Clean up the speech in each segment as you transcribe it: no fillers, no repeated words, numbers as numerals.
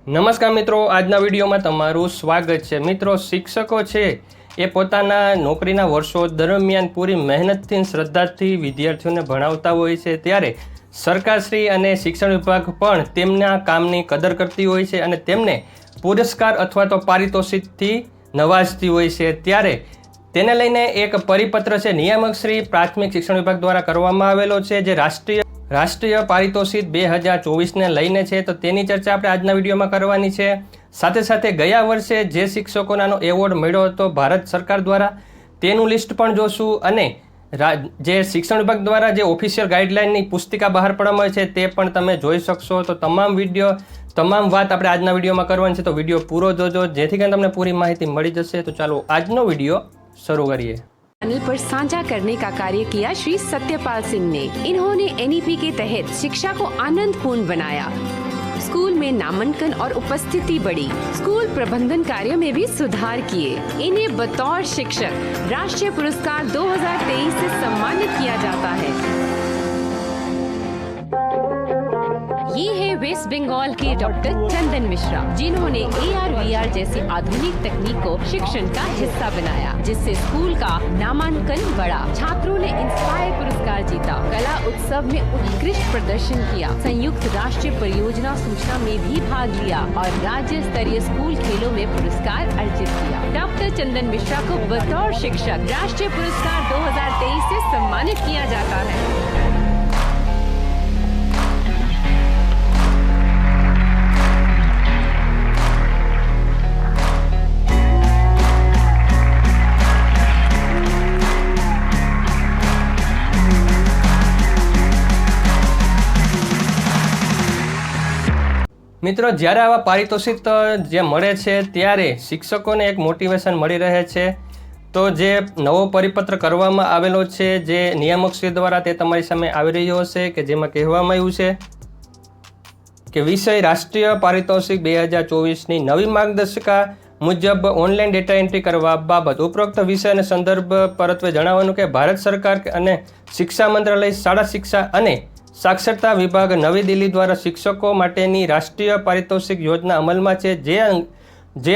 નમસ્કાર મિત્રો, આજના વિડીયોમાં તમારું સ્વાગત છે। મિત્રો, શિક્ષકો છે એ પોતાના નોકરીના વર્ષો દરમિયાન પૂરી મહેનતથી શ્રદ્ધાથી વિદ્યાર્થીઓને ભણાવતા હોય છે, ત્યારે સરકારશ્રી અને શિક્ષણ વિભાગ પણ તેમના કામની કદર કરતી હોય છે અને તેમને પુરસ્કાર અથવા તો પારિતોષિકથી નવાજતી હોય છે। ત્યારે તેને લઈને એક પરિપત્ર છે નિયામક શ્રી પ્રાથમિક શિક્ષણ વિભાગ દ્વારા કરવામાં આવેલો છે, જે રાષ્ટ્રીય પારિતોષિક 2024ને લઈને છે। તો તેની ચર્ચા આપણે આજના વિડીયોમાં કરવાની છે। સાથે સાથે ગયા વર્ષે જે શિક્ષકોનો એવોર્ડ મળ્યો હતો ભારત સરકાર દ્વારા તેનું લિસ્ટ પણ જોશું અને જે શિક્ષણ વિભાગ દ્વારા જે ઓફિશિયલ ગાઈડલાઇનની પુસ્તિકા બહાર પાડવામાં આવે છે તે પણ તમે જોઈ શકશો। તો તમામ વાત આપણે આજના વિડીયોમાં કરવાની છે, તો વિડીયો પૂરો જોજો જેથી કરીને તમને પૂરી माहिती મળી જશે। तो ચાલો આજનો વિડીયો शुरू करिए। चैनल पर साझा करने का कार्य किया श्री सत्यपाल सिंह ने। इन्होंने एनईपी के तहत शिक्षा को आनंदपूर्ण बनाया, स्कूल में नामांकन और उपस्थिति बढ़ी, स्कूल प्रबंधन कार्य में भी सुधार किए। इन्हें बतौर शिक्षक राष्ट्रीय पुरस्कार 2023 से सम्मानित किया जाता है। ये है वेस्ट बंगाल के डॉक्टर चंदन मिश्रा, जिन्होंने AR/VR जैसी आधुनिक तकनीक को शिक्षण का हिस्सा बनाया, जिससे स्कूल का नामांकन बढ़ा। छात्रों ने इंस्पायर पुरस्कार जीता, कला उत्सव में उत्कृष्ट प्रदर्शन किया, संयुक्त राष्ट्रीय परियोजना सूचना में भी भाग लिया और राज्य स्तरीय स्कूल खेलों में पुरस्कार अर्जित किया। डॉक्टर चंदन मिश्रा को बतौर शिक्षक राष्ट्रीय पुरस्कार 2023 से सम्मानित किया जाता है। મિત્રો, જ્યારે આવા પારિતોષિક જે મળે છે ત્યારે શિક્ષકોને એક મોટિવેશન મળી રહે છે। તો જે નવો પરિપત્ર કરવામાં આવેલો છે જે નિયામકશ્રી દ્વારા તે તમારી સામે આવી રહ્યો હશે, કે જેમાં કહેવામાં આવ્યું છે કે વિષય રાષ્ટ્રીય પારિતોષિક 2024ની નવી માર્ગદર્શિકા મુજબ ઓનલાઈન ડેટા એન્ટ્રી કરવા બાબત ઉપરોક્ત વિષય અને સંદર્ભ પરત્વે જણાવવાનું કે ભારત સરકાર અને શિક્ષા મંત્રાલય, શાળા શિક્ષા અને સાક્ષરતા વિભાગ નવી દિલ્હી દ્વારા શિક્ષકો માટેની રાષ્ટ્રીય પારિતોષિક યોજના અમલમાં છે, જે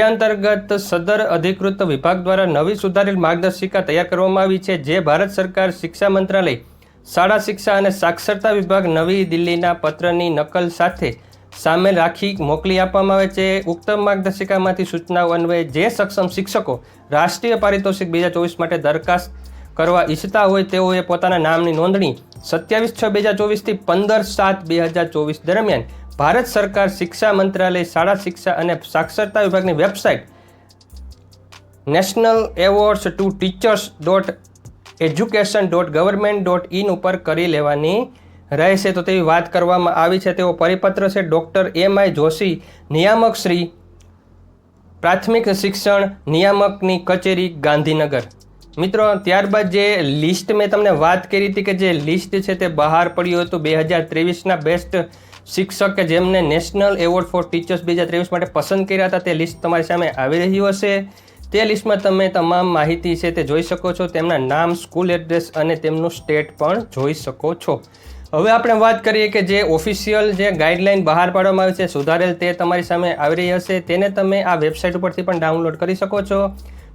અંતર્ગત સદર અધિકૃત વિભાગ દ્વારા નવી સુધારેલ માર્ગદર્શિકા તૈયાર કરવામાં આવી છે, જે ભારત સરકાર, શિક્ષા મંત્રાલય, શાળા શિક્ષા અને સાક્ષરતા વિભાગ નવી દિલ્હીના પત્રની નકલ સાથે સામેલ રાખી મોકલી આપવામાં આવે છે। ઉક્ત માર્ગદર્શિકામાંથી સૂચનાઓ અન્વયે જે સક્ષમ શિક્ષકો રાષ્ટ્રીય પારિતોષિક 2024 માટે દરખાસ્ત કરવા ઈચ્છતા હોય તેઓએ પોતાના નામની નોંધણી 27/6/2024 થી 15/7/2024 દરમિયાન ભારત સરકાર, શિક્ષા મંત્રાલય, શાળા શિક્ષા અને સાક્ષરતા વિભાગની વેબસાઇટ nationalawards2teachers.education.government.in ઉપર કરી લેવાની રહેશે। તો તેવી વાત કરવામાં આવી છે। તેવો પરિપત્ર છે ડૉક્ટર MI જોશી, નિયામક શ્રી પ્રાથમિક શિક્ષણ નિયામકની કચેરી, ગાંધીનગર। મિત્રો, ત્યારબાદ જે લિસ્ટ મેં તમને વાત કરી હતી કે જે લિસ્ટ છે તે બહાર પડ્યું હતું 2023ના બેસ્ટ શિક્ષક કે જેમને નેશનલ એવોર્ડ ફોર ટીચર્સ 2023 માટે પસંદ કર્યા હતા, તે લિસ્ટ તમારી સામે આવી રહ્યું હશે। તે લિસ્ટમાં તમે તમામ માહિતી છે તે જોઈ શકો છો, તેમના નામ, સ્કૂલ એડ્રેસ અને તેમનું સ્ટેટ પણ જોઈ શકો છો। હવે આપણે વાત કરીએ કે જે ઓફિશિયલ જે ગાઈડલાઇન બહાર પાડવામાં આવી છે સુધારેલ, તે તમારી સામે આવી રહી હશે। તેને તમે આ વેબસાઇટ ઉપરથી પણ ડાઉનલોડ કરી શકો છો,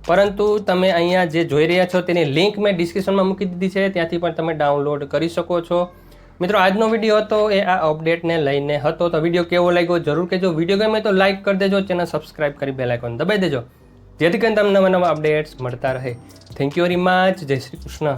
પરંતુ તમે અહીંયા જે જોઈ રહ્યા છો તેની લિંક મેં ડિસ્ક્રિપ્શનમાં મૂકી દીધી છે, ત્યાંથી પણ તમે ડાઉનલોડ કરી શકો છો। મિત્રો, આજનો વિડીયો હતો એ આ અપડેટને લઈને હતો। તો વિડીયો કેવો લાગ્યો જરૂર કહેજો। વિડીયો ગમે તો લાઇક કરી દેજો, ચેનલ સબસ્ક્રાઇબ કરી બેલ આઇકોન દબાવી દેજો, જેથી કરીને તમને નવા અપડેટ્સ મળતા રહે। Thank you very much. જય શ્રી કૃષ્ણ।